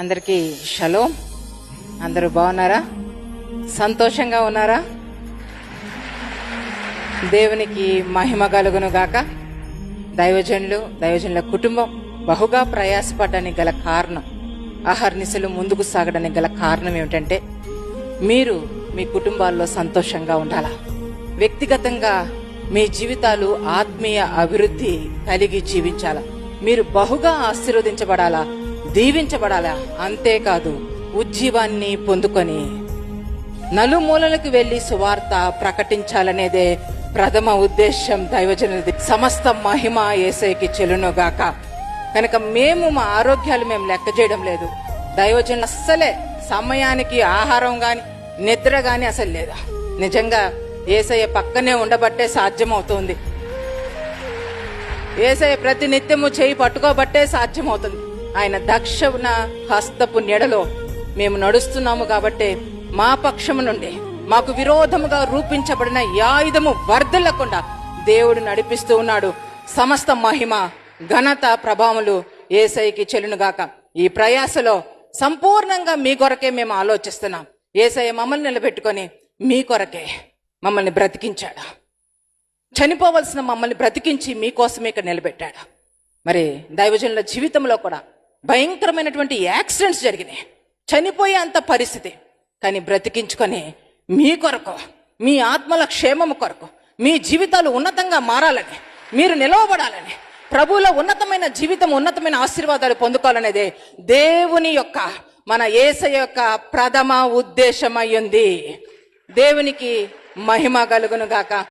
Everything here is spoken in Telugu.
అందరికీ షలోం. అందరూ బాగున్నారా? సంతోషంగా ఉన్నారా? దేవునికి మహిమ కలుగును గాక. దైవజనుల కుటుంబం బహుగా ప్రయాసపడడానికి గల కారణం, అహర్నిశలు ముందుకు సాగడానికి గల కారణం ఏమిటంటే, మీరు మీ కుటుంబాల్లో సంతోషంగా ఉండాలా, వ్యక్తిగతంగా మీ జీవితాలు ఆత్మీయ అభివృద్ధి కలిగి జీవించాలా, మీరు బహుగా ఆశీర్వదించబడాలా, దీవించబడాలా. అంతేకాదు ఉజ్జీవాన్ని పొందుకొని నలుమూలలకు వెళ్లి సువార్త ప్రకటించాలనేదే ప్రథమ ఉద్దేశం దైవజనుది. సమస్త మహిమ యేసయ్యకి చెల్లునుగాక. కనుక మేము మా ఆరోగ్యాలు మేము లెక్క చేయడం లేదు. దైవజనులు అస్సలే సమయానికి ఆహారం గాని నిద్ర గాని అసలు లేదా. నిజంగా యేసయ్య పక్కనే ఉండబట్టే సాధ్యమవుతుంది. యేసయ్య ప్రతి నిత్యము చేయి పట్టుకోబట్టే సాధ్యమవుతుంది. ఆయన దక్షిణ హస్తపు నీడలో మేము నడుస్తున్నాము కాబట్టి మా పక్షము నుండి మాకు విరోధముగా రూపించబడిన ఆయుధము వర్ధిల్లకుండా దేవుడు నడిపిస్తూ ఉన్నాడు. సమస్త మహిమ ఘనత ప్రభావములు యేసయ్యకి చెల్లునుగాక. ఈ ప్రయాసలో సంపూర్ణంగా మీ కొరకే మేము ఆలోచిస్తున్నాం. యేసయ్య మమ్మల్ని నిలబెట్టుకొని మీ కొరకే మమ్మల్ని బ్రతికించాడు. చనిపోవలసిన మమ్మల్ని బ్రతికించి మీకోసమే ఇక్కడ నిలబెట్టాడు. మరి దైవజనుల జీవితంలో కూడా భయంకరమైనటువంటి యాక్సిడెంట్స్ జరిగినాయి, చనిపోయే అంత పరిస్థితి. కానీ బ్రతికించుకొని మీ కొరకు, మీ ఆత్మల క్షేమము కొరకు, మీ జీవితాలు ఉన్నతంగా మారాలని, మీరు నిలవబడాలని, ప్రభువులో ఉన్నతమైన జీవితం, ఉన్నతమైన ఆశీర్వాదాలు పొందుకోవాలనేదే దేవుని యొక్క, మన యేసయ్య యొక్క ప్రథమ ఉద్దేశమయ్యింది. దేవునికి మహిమ కలుగును గాక.